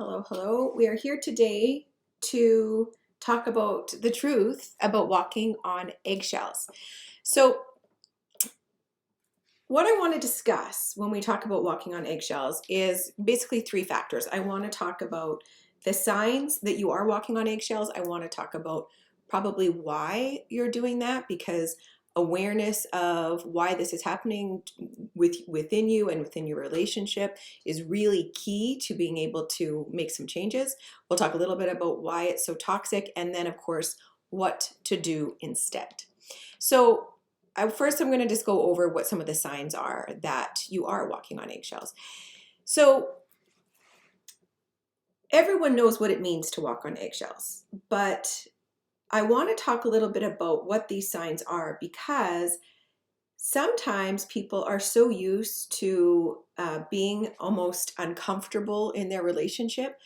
Hello, hello. We are here today to talk about the truth about walking on eggshells. So, what I want to discuss when we talk about walking on eggshells is basically three factors. I want to talk about the signs that you are walking on eggshells. I want to talk about probably why you're doing that, because awareness of why this is happening within you and within your relationship is really key to being able to make some changes. We'll talk a little bit about why it's so toxic, and then of course what to do instead. So first, I'm going to just go over what some of the signs are that you are walking on eggshells. So everyone knows what it means to walk on eggshells, but I want to talk a little bit about what these signs are, because sometimes people are so used to being almost uncomfortable in their relationship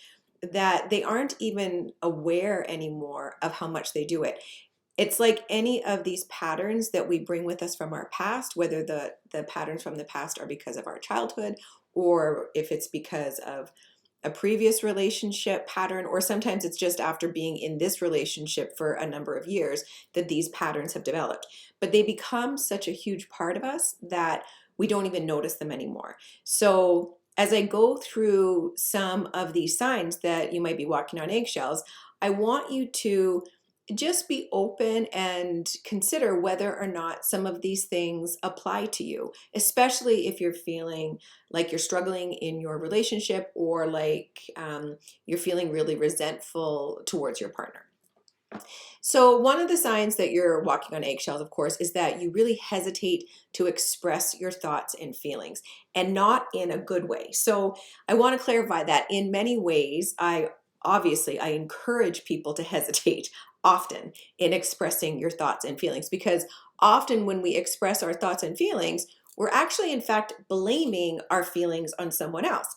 that they aren't even aware anymore of how much they do it. It's like any of these patterns that we bring with us from our past, whether the patterns from the past are because of our childhood, or if it's because of a previous relationship pattern, or sometimes it's just after being in this relationship for a number of years that these patterns have developed. But they become such a huge part of us that we don't even notice them anymore. So as I go through some of these signs that you might be walking on eggshells, I want you to just be open and consider whether or not some of these things apply to you, especially if you're feeling like you're struggling in your relationship, or like you're feeling really resentful towards your partner. So one of the signs that you're walking on eggshells, of course, is that you really hesitate to express your thoughts and feelings, and not in a good way. So I want to clarify that in many ways, obviously I encourage people to hesitate often in expressing your thoughts and feelings, because often when we express our thoughts and feelings, we're actually in fact blaming our feelings on someone else.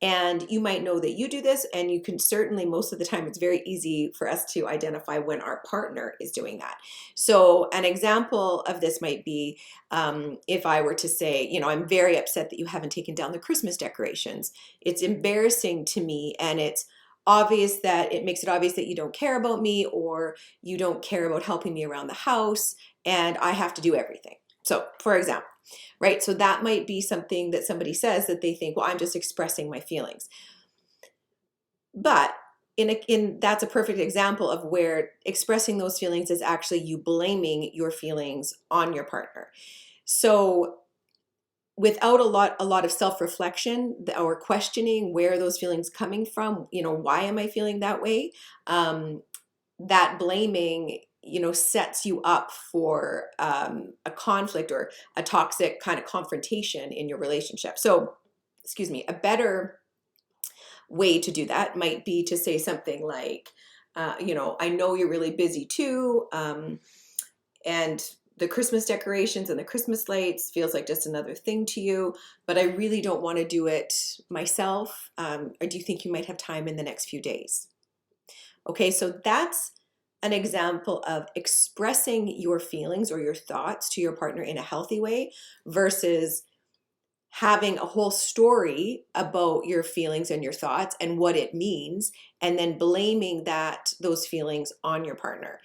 And you might know that you do this, and you can certainly, most of the time, it's very easy for us to identify when our partner is doing that. So an example of this might be if I were to say, I'm very upset that you haven't taken down the Christmas decorations. It's embarrassing to me, and it makes it obvious that you don't care about me, or you don't care about helping me around the house, and I have to do everything. So for example, right? So that might be something that somebody says that they think, well, I'm just expressing my feelings. But that's a perfect example of where expressing those feelings is actually you blaming your feelings on your partner. So without a lot of self-reflection or questioning where those feelings coming from, why am I feeling that way? That blaming sets you up for a conflict or a toxic kind of confrontation in your relationship. So excuse me, a better way to do that might be to say something like, I know you're really busy too, and the Christmas decorations and the Christmas lights feels like just another thing to you, but I really don't want to do it myself. Or do you think you might have time in the next few days? Okay, so that's an example of expressing your feelings or your thoughts to your partner in a healthy way, versus having a whole story about your feelings and your thoughts and what it means, and then blaming those feelings on your partner.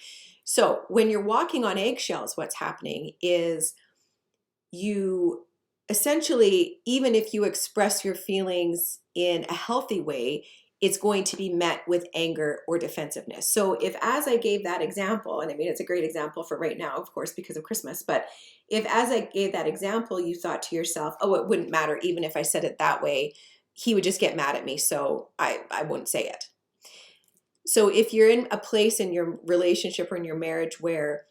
So when you're walking on eggshells, what's happening is you essentially, even if you express your feelings in a healthy way, it's going to be met with anger or defensiveness. So if, as I gave that example, and I mean, it's a great example for right now, of course, because of Christmas, but if, as I gave that example, you thought to yourself, oh, it wouldn't matter even if I said it that way, he would just get mad at me, so I wouldn't say it. So if you're in a place in your relationship or in your marriage where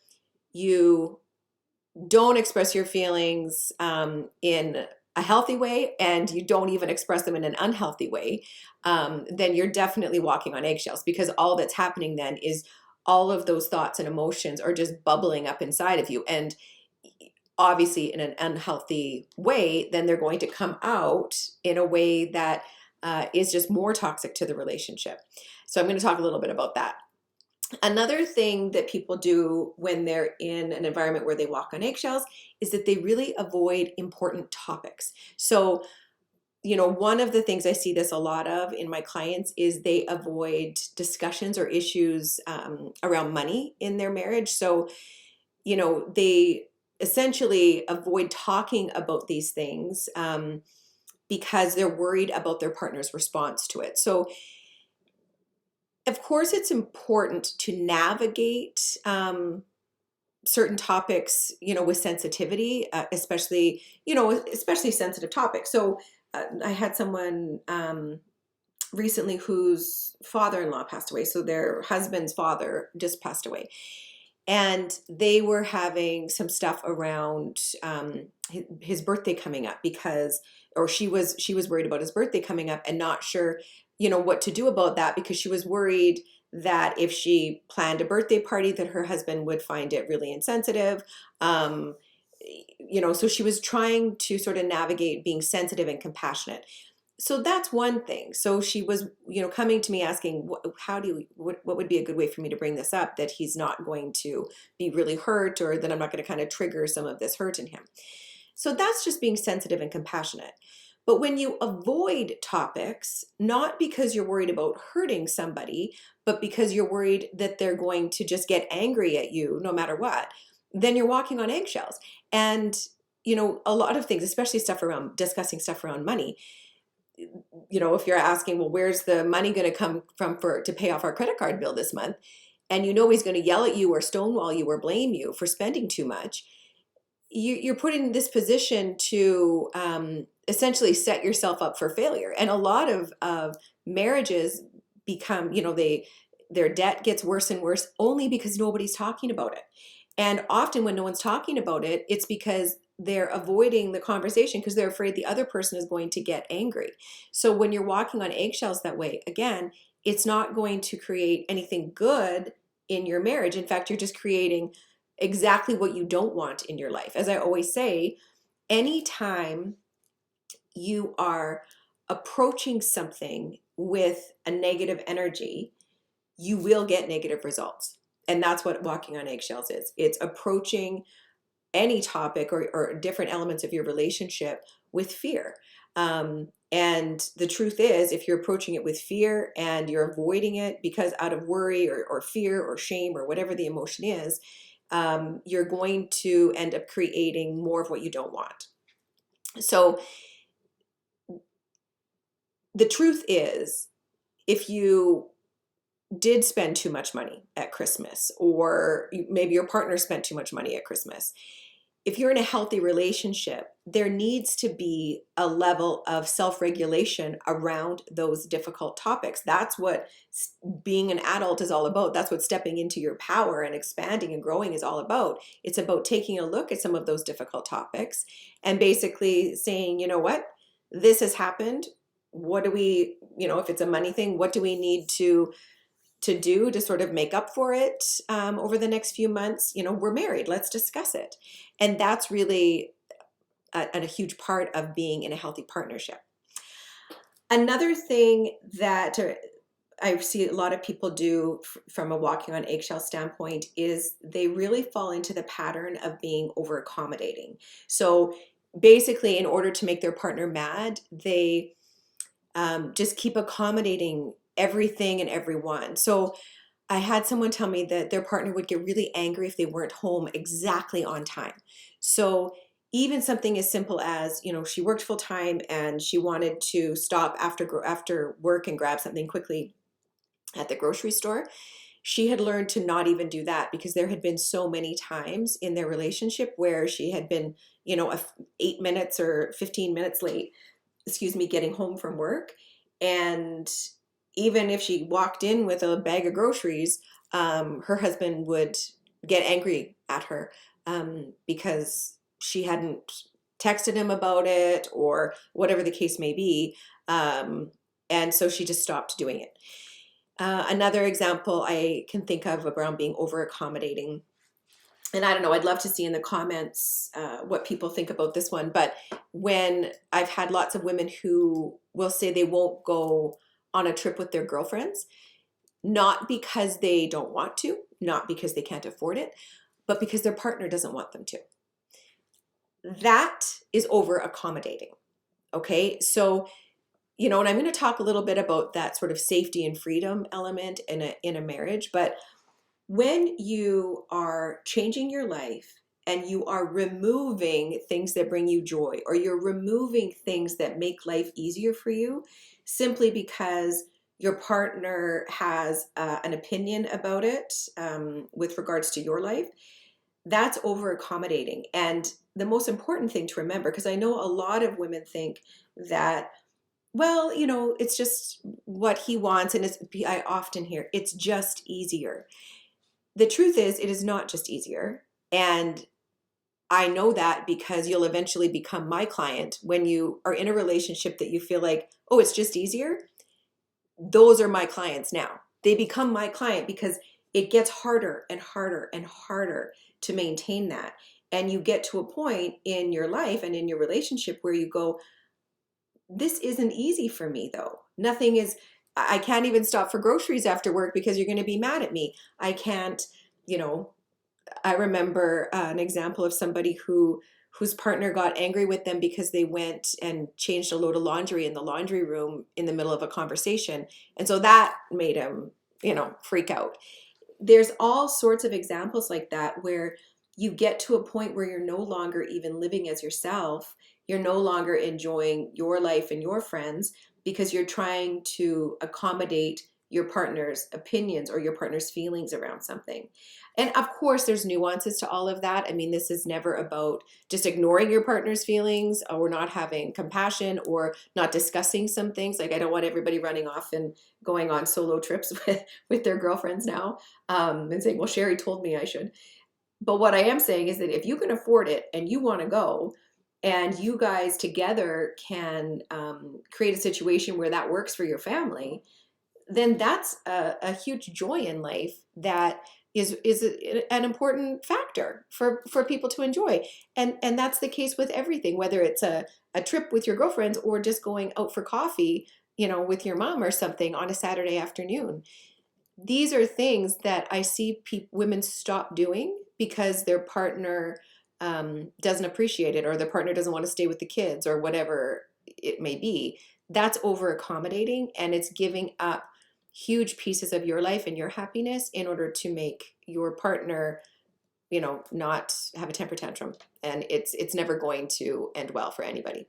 you don't express your feelings in a healthy way, and you don't even express them in an unhealthy way, then you're definitely walking on eggshells, because all that's happening then is all of those thoughts and emotions are just bubbling up inside of you. And obviously in an unhealthy way, then they're going to come out in a way that is just more toxic to the relationship. So I'm going to talk a little bit about that. Another thing that people do when they're in an environment where they walk on eggshells is that they really avoid important topics. So one of the things I see this a lot of in my clients is they avoid discussions or issues around money in their marriage. So, they essentially avoid talking about these things because they're worried about their partner's response to it. So, of course, it's important to navigate certain topics, with sensitivity, especially sensitive topics. So I had someone recently whose father-in-law passed away. So their husband's father just passed away. And they were having some stuff around his birthday coming up or she was worried about his birthday coming up and not sure, what to do about that, because she was worried that if she planned a birthday party that her husband would find it really insensitive. So she was trying to sort of navigate being sensitive and compassionate. So that's one thing. So she was, coming to me asking, what would be a good way for me to bring this up that he's not going to be really hurt, or that I'm not going to kind of trigger some of this hurt in him. So that's just being sensitive and compassionate. But when you avoid topics, not because you're worried about hurting somebody, but because you're worried that they're going to just get angry at you no matter what, then you're walking on eggshells. And, a lot of things, especially discussing stuff around money, if you're asking, well, where's the money going to come from to pay off our credit card bill this month? And he's going to yell at you or stonewall you or blame you for spending too much. You're put in this position to essentially set yourself up for failure. And a lot of marriages become, their debt gets worse and worse only because nobody's talking about it. And often when no one's talking about it, it's because they're avoiding the conversation because they're afraid the other person is going to get angry. So when you're walking on eggshells that way, again, it's not going to create anything good in your marriage. In fact, you're just creating exactly what you don't want in your life. As I always say, anytime you are approaching something with a negative energy, you will get negative results. And that's what walking on eggshells is. It's approaching any topic or different elements of your relationship with fear. And the truth is, if you're approaching it with fear and you're avoiding it because out of worry or fear or shame or whatever the emotion is, you're going to end up creating more of what you don't want. So the truth is, if you did spend too much money at Christmas, or maybe your partner spent too much money at Christmas, if you're in a healthy relationship, there needs to be a level of self-regulation around those difficult topics. That's what being an adult is all about. That's what stepping into your power and expanding and growing is all about. It's about taking a look at some of those difficult topics and basically saying, you know what, this has happened. What do we, if it's a money thing, what do we need to do to sort of make up for it over the next few months? We're married, let's discuss it. And that's really a huge part of being in a healthy partnership. Another thing that I see a lot of people do from a walking on eggshell standpoint is they really fall into the pattern of being over accommodating. So basically, in order to make their partner mad, they just keep accommodating everything and everyone. So I had someone tell me that their partner would get really angry if they weren't home exactly on time. So even something as simple as, she worked full time and she wanted to stop after work and grab something quickly at the grocery store. She had learned to not even do that because there had been so many times in their relationship where she had been, 8 minutes or 15 minutes late, getting home from work. And even if she walked in with a bag of groceries, her husband would get angry at her because she hadn't texted him about it or whatever the case may be. And so she just stopped doing it. Another example I can think of around being over accommodating, and I don't know, I'd love to see in the comments what people think about this one, but when I've had lots of women who will say they won't go on a trip with their girlfriends, not because they don't want to, not because they can't afford it, but because their partner doesn't want them to. That is over accommodating. Okay, so and I'm going to talk a little bit about that sort of safety and freedom element in a marriage, but when you are changing your life and you are removing things that bring you joy, or you're removing things that make life easier for you simply because your partner has an opinion about it, with regards to your life, that's over accommodating. And the most important thing to remember, because I know a lot of women think that, well, it's just what he wants, and I often hear it's just easier. The truth is, it is not just easier. And I know that because you'll eventually become my client when you are in a relationship that you feel like, oh, it's just easier. Those are my clients now. They become my client because it gets harder and harder and harder to maintain that. And you get to a point in your life and in your relationship where you go, this isn't easy for me though. Nothing is, I can't even stop for groceries after work because you're going to be mad at me. I can't, you know, I remember an example of somebody whose partner got angry with them because they went and changed a load of laundry in the laundry room in the middle of a conversation. And so that made him, freak out. There's all sorts of examples like that where you get to a point where you're no longer even living as yourself. You're no longer enjoying your life and your friends because you're trying to accommodate your partner's opinions or your partner's feelings around something. And of course, there's nuances to all of that. I mean, this is never about just ignoring your partner's feelings or not having compassion or not discussing some things. Like, I don't want everybody running off and going on solo trips with their girlfriends now, and saying, well, Sherry told me I should. But what I am saying is that if you can afford it and you want to go, and you guys together can create a situation where that works for your family, then that's a huge joy in life that is an important factor for people to enjoy. And that's the case with everything, whether it's a trip with your girlfriends or just going out for coffee, with your mom or something on a Saturday afternoon. These are things that I see women stop doing because their partner doesn't appreciate it, or their partner doesn't want to stay with the kids, or whatever it may be. That's over accommodating, and it's giving up huge pieces of your life and your happiness in order to make your partner, not have a temper tantrum. And it's never going to end well for anybody.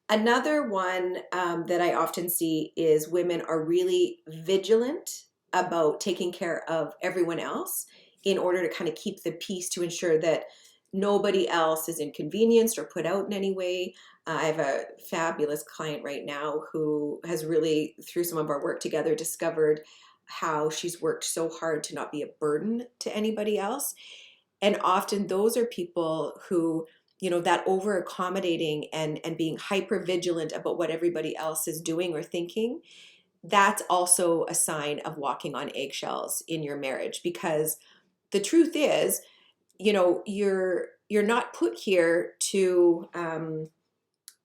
Another one that I often see is women are really vigilant about taking care of everyone else in order to kind of keep the peace, to ensure that nobody else is inconvenienced or put out in any way. I have a fabulous client right now who has really, through some of our work together, discovered how she's worked so hard to not be a burden to anybody else. And often those are people who, that over accommodating and being hyper vigilant about what everybody else is doing or thinking, that's also a sign of walking on eggshells in your marriage. Because the truth is, you're not put here to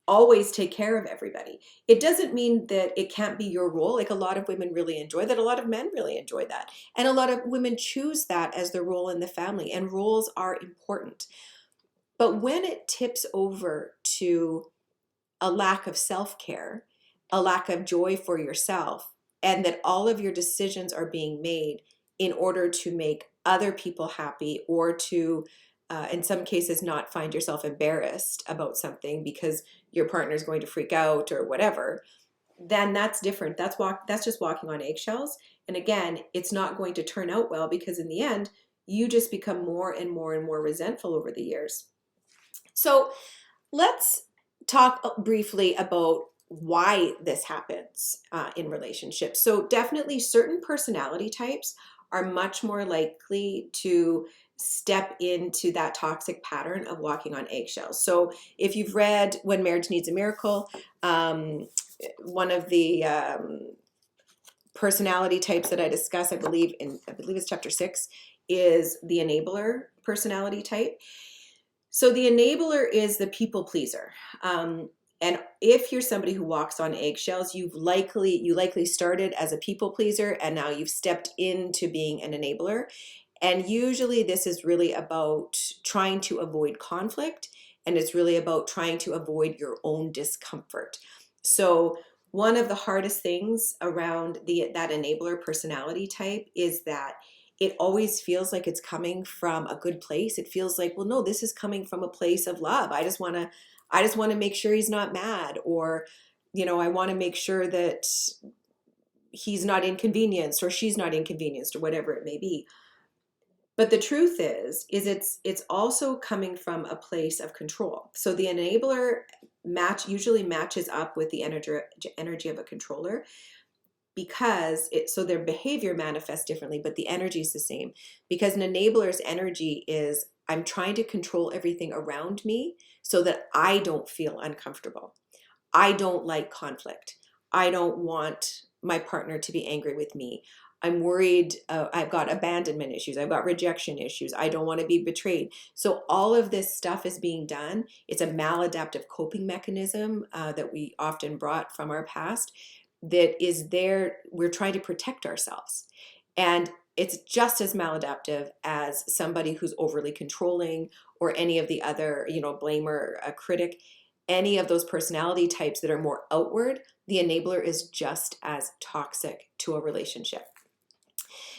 always take care of everybody. It doesn't mean that it can't be your role. Like, a lot of women really enjoy that. A lot of men really enjoy that. And a lot of women choose that as their role in the family. And roles are important. But when it tips over to a lack of self-care, a lack of joy for yourself, and that all of your decisions are being made in order to make other people happy, or to, in some cases, not find yourself embarrassed about something because your partner is going to freak out or whatever, then that's different. That's just walking on eggshells. And again, it's not going to turn out well, because in the end, you just become more and more and more resentful over the years. So let's talk briefly about why this happens in relationships. So definitely certain personality types are much more likely to step into that toxic pattern of walking on eggshells. So if you've read When Marriage Needs a Miracle, one of the personality types that I discuss, I believe it's chapter 6, is the enabler personality type. So the enabler is the people pleaser. And if you're somebody who walks on eggshells, you likely started as a people pleaser, and now you've stepped into being an enabler. And usually this is really about trying to avoid conflict and it's really about trying to avoid your own discomfort. So one of the hardest things around that enabler personality type is that it always feels like it's coming from a good place. It feels like, well, no, this is coming from a place of love. I just want to make sure he's not mad, or I want to make sure that he's not inconvenienced or she's not inconvenienced or whatever it may be. But the truth is it's also coming from a place of control. So the enabler usually matches up with the energy of a controller, because so their behavior manifests differently, but the energy is the same. Because an enabler's energy is, I'm trying to control everything around me so that I don't feel uncomfortable. I don't like conflict. I don't want my partner to be angry with me. I'm worried. I've got abandonment issues. I've got rejection issues. I don't want to be betrayed. So all of this stuff is being done. It's a maladaptive coping mechanism that we often brought from our past, that is there. We're trying to protect ourselves. And it's just as maladaptive as somebody who's overly controlling, or any of the other, blamer, a critic, any of those personality types that are more outward. The enabler is just as toxic to a relationship.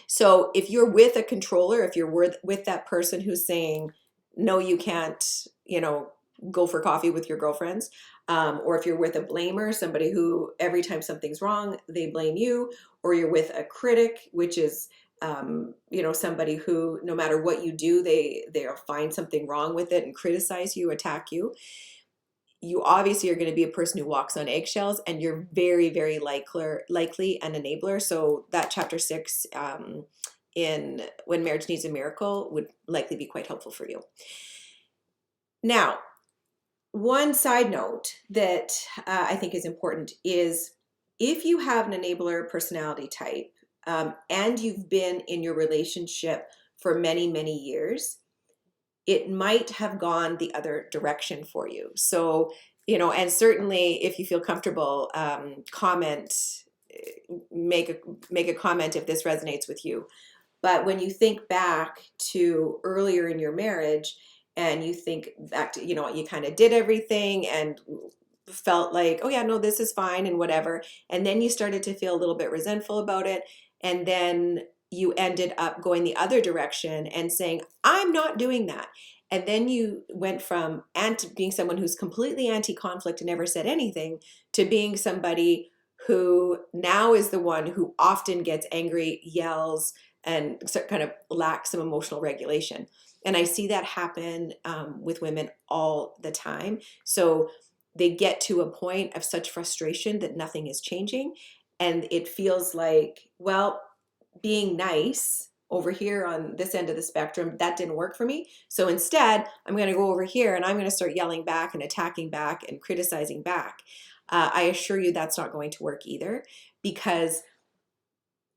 So if you're with a controller, if you're with that person who's saying, no, you can't, go for coffee with your girlfriends, or if you're with a blamer, somebody who every time something's wrong, they blame you, or you're with a critic, which is somebody who, no matter what you do, they'll find something wrong with it and criticize you, attack you. You obviously are going to be a person who walks on eggshells, and you're very, very likely an enabler. So that chapter 6 in When Marriage Needs a Miracle would likely be quite helpful for you. Now, one side note that I think is important is, if you have an enabler personality type, and you've been in your relationship for many, many years, it might have gone the other direction for you. So, and certainly if you feel comfortable, make a comment if this resonates with you. But when you think back to earlier in your marriage, and you think back to, you kind of did everything and felt like, oh yeah, no, this is fine and whatever. And then you started to feel a little bit resentful about it. And then you ended up going the other direction and saying, I'm not doing that. And then you went from being someone who's completely anti-conflict and never said anything, to being somebody who now is the one who often gets angry, yells, and kind of lacks some emotional regulation. And I see that happen with women all the time. So they get to a point of such frustration that nothing is changing. And it feels like, well, being nice over here on this end of the spectrum, that didn't work for me. So instead, I'm going to go over here and I'm going to start yelling back and attacking back and criticizing back. I assure you that's not going to work either, because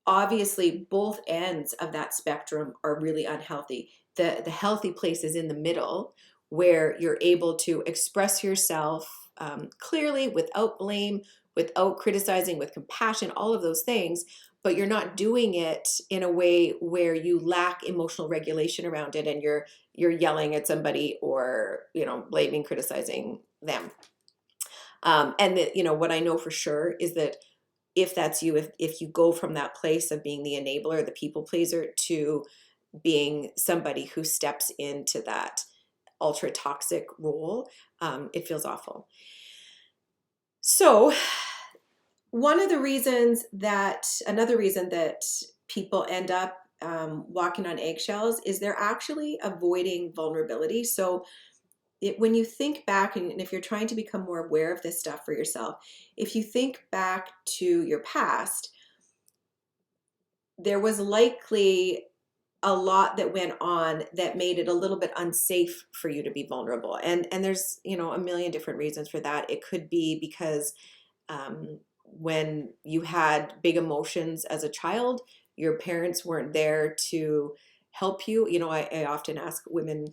obviously both ends of that spectrum are really unhealthy. The healthy place is in the middle, where you're able to express yourself clearly, without blame, without criticizing, with compassion, all of those things, but you're not doing it in a way where you lack emotional regulation around it, and you're yelling at somebody, or blaming, criticizing them. And that, what I know for sure is that if that's you, if you go from that place of being the enabler, the people pleaser, to being somebody who steps into that ultra toxic role, it feels awful. So another reason that people end up walking on eggshells is they're actually avoiding vulnerability. So when you think back, and if you're trying to become more aware of this stuff for yourself, if you think back to your past, there was likely a lot that went on that made it a little bit unsafe for you to be vulnerable. And there's, a million different reasons for that. It could be because when you had big emotions as a child, your parents weren't there to help you. I often ask women,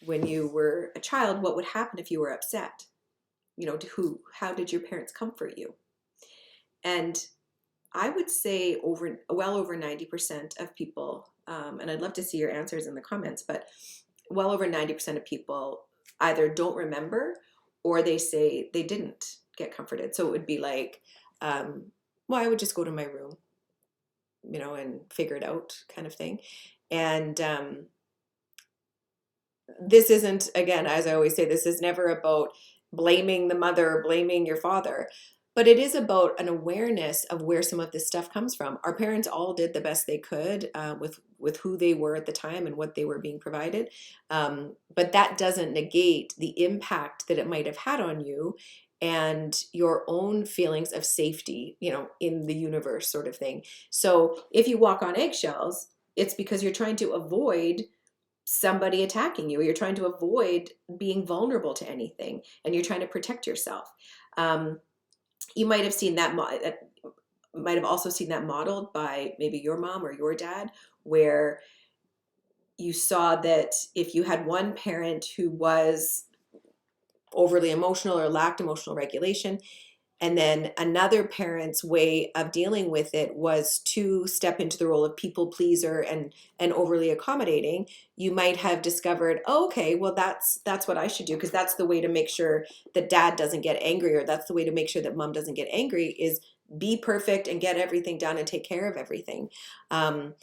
when you were a child, what would happen if you were upset? How did your parents comfort you? And I would say well over 90% of people, and I'd love to see your answers in the comments, but well over 90% of people either don't remember or they say they didn't get comforted. So it would be like, well, I would just go to my room, and figure it out kind of thing. And this isn't, again, as I always say, this is never about blaming the mother or blaming your father, but it is about an awareness of where some of this stuff comes from. Our parents all did the best they could with who they were at the time and what they were being provided. But that doesn't negate the impact that it might have had on you and your own feelings of safety, in the universe, sort of thing. So if you walk on eggshells, it's because you're trying to avoid somebody attacking you, or you're trying to avoid being vulnerable to anything, and you're trying to protect yourself. You might have seen that, might have also seen that modeled by maybe your mom or your dad, where you saw that if you had one parent who was overly emotional or lacked emotional regulation, and then another parent's way of dealing with it was to step into the role of people pleaser and overly accommodating, you might have discovered, oh, okay, well, that's what I should do, because that's the way to make sure that dad doesn't get angry, or that's the way to make sure that mom doesn't get angry, is be perfect and get everything done and take care of everything. And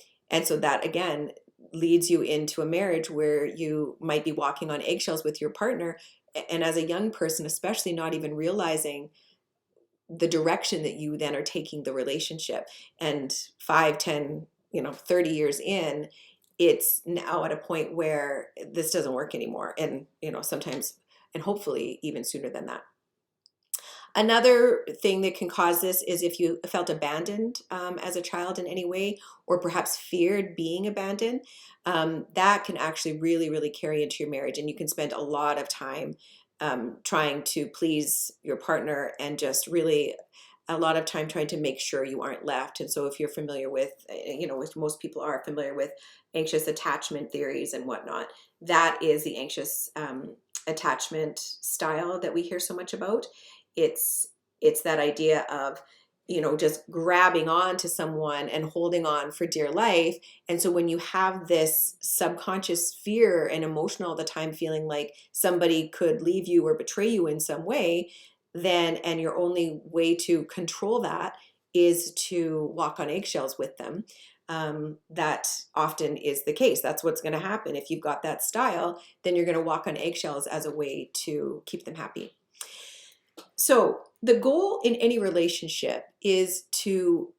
so that, again, leads you into a marriage where you might be walking on eggshells with your partner, and as a young person especially, not even realizing the direction that you then are taking the relationship. And 5, 10, 30 years in, it's now at a point where this doesn't work anymore. And, sometimes, and hopefully even sooner than that. Another thing that can cause this is if you felt abandoned as a child in any way, or perhaps feared being abandoned, that can actually really, really carry into your marriage. And you can spend a lot of time trying to please your partner, and just really a lot of time trying to make sure you aren't left. And so if you're familiar with, which most people are familiar with, anxious attachment theories and whatnot, that is the anxious attachment style that we hear so much about. It's that idea of, just grabbing on to someone and holding on for dear life. And so when you have this subconscious fear and emotion all the time, feeling like somebody could leave you or betray you in some way, and your only way to control that is to walk on eggshells with them. That often is the case. That's what's going to happen. If you've got that style, then you're going to walk on eggshells as a way to keep them happy. So the goal in any relationship is to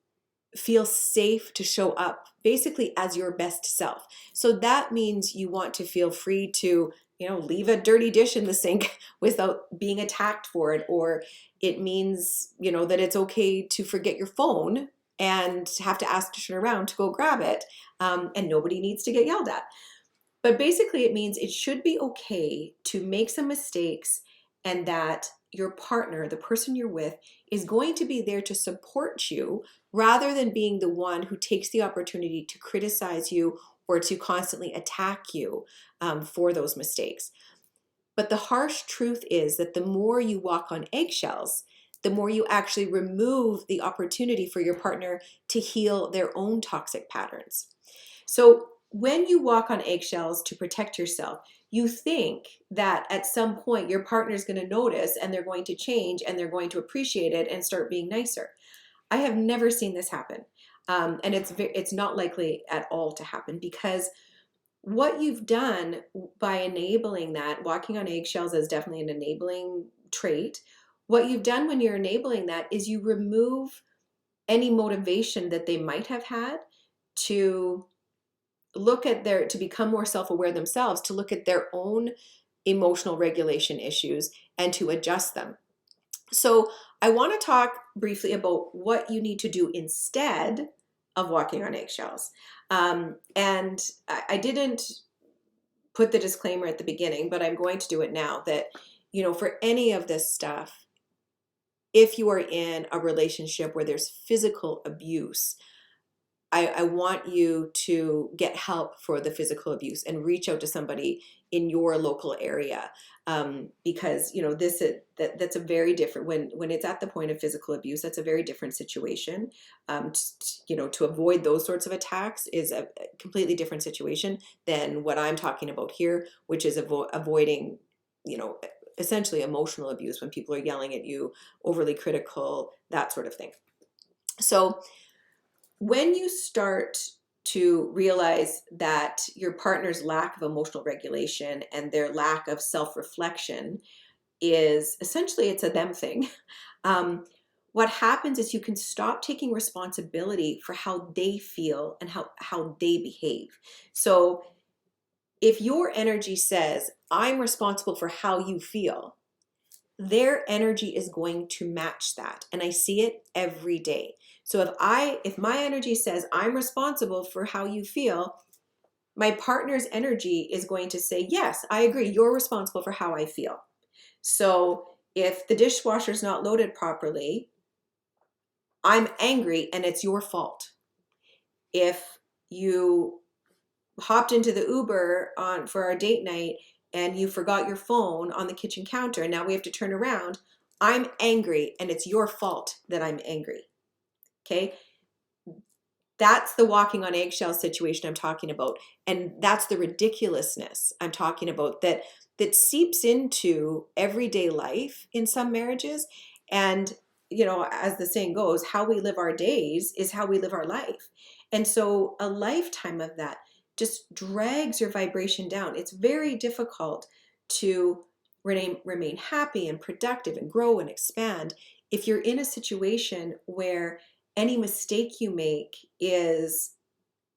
feel safe to show up basically as your best self. So that means you want to feel free to, leave a dirty dish in the sink without being attacked for it. Or it means, that it's okay to forget your phone and have to ask to turn around to go grab it. And nobody needs to get yelled at. But basically it means it should be okay to make some mistakes, and that your partner, the person you're with, is going to be there to support you, rather than being the one who takes the opportunity to criticize you or to constantly attack you for those mistakes. But the harsh truth is that the more you walk on eggshells, the more you actually remove the opportunity for your partner to heal their own toxic patterns. So when you walk on eggshells to protect yourself, you think that at some point your partner is going to notice, and they're going to change, and they're going to appreciate it and start being nicer. I have never seen this happen. And it's not likely at all to happen, because what you've done by enabling that, walking on eggshells is definitely an enabling trait. What you've done when you're enabling that is you remove any motivation that they might have had to to become more self-aware themselves, to look at their own emotional regulation issues and to adjust them. So I want to talk briefly about what you need to do instead of walking on eggshells. And I didn't put the disclaimer at the beginning, but I'm going to do it now, that, for any of this stuff, if you are in a relationship where there's physical abuse, I want you to get help for the physical abuse and reach out to somebody in your local area, because that's a very different, when it's at the point of physical abuse, that's a very different situation. To avoid those sorts of attacks is a completely different situation than what I'm talking about here, which is avoiding essentially emotional abuse, when people are yelling at you, overly critical, that sort of thing. So when you start to realize that your partner's lack of emotional regulation and their lack of self-reflection is essentially, it's a them thing. What happens is you can stop taking responsibility for how they feel and how they behave. So if your energy says, I'm responsible for how you feel, their energy is going to match that. And I see it every day. So if my energy says, I'm responsible for how you feel, my partner's energy is going to say, yes, I agree, you're responsible for how I feel. So if the dishwasher's not loaded properly, I'm angry and it's your fault. If you hopped into the Uber for our date night and you forgot your phone on the kitchen counter and now we have to turn around, I'm angry and it's your fault that I'm angry. Okay? That's the walking on eggshells situation I'm talking about. And that's the ridiculousness I'm talking about that seeps into everyday life in some marriages. And, as the saying goes, how we live our days is how we live our life. And so a lifetime of that just drags your vibration down. It's very difficult to remain happy and productive and grow and expand if you're in a situation where any mistake you make is,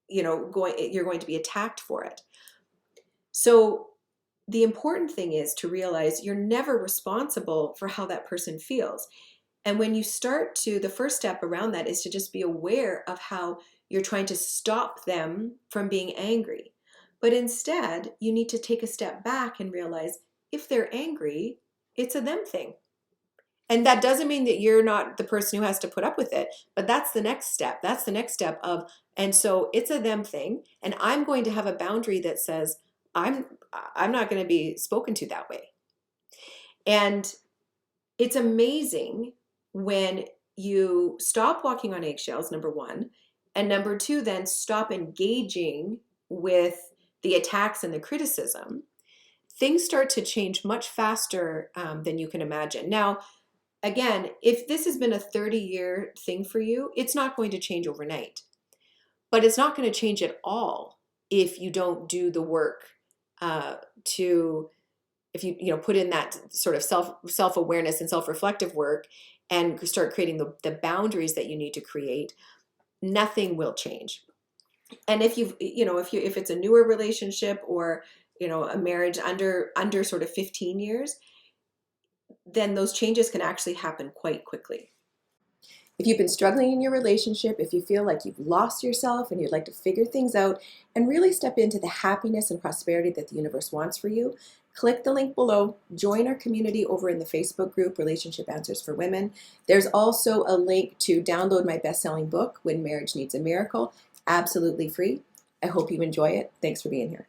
you're going to be attacked for it. So the important thing is to realize you're never responsible for how that person feels. And when you the first step around that is to just be aware of how you're trying to stop them from being angry. But instead, you need to take a step back and realize if they're angry, it's a them thing. And that doesn't mean that you're not the person who has to put up with it, but that's the next step. That's the next step and so it's a them thing, and I'm going to have a boundary that says I'm not going to be spoken to that way. And it's amazing when you stop walking on eggshells, number one, and number two, then stop engaging with the attacks and the criticism. Things start to change much faster than you can imagine. Now, again, if this has been a 30-year thing for you, it's not going to change overnight. But it's not going to change at all if you don't do the work if you put in that sort of self-awareness and self-reflective work and start creating the boundaries that you need to create. Nothing will change. And if if it's a newer relationship or a marriage under sort of 15 years, then those changes can actually happen quite quickly. If you've been struggling in your relationship, if you feel like you've lost yourself and you'd like to figure things out and really step into the happiness and prosperity that the universe wants for you, click the link below, join our community over in the Facebook group, Relationship Answers for Women. There's also a link to download my best-selling book, When Marriage Needs a Miracle, absolutely free. I hope you enjoy it. Thanks for being here.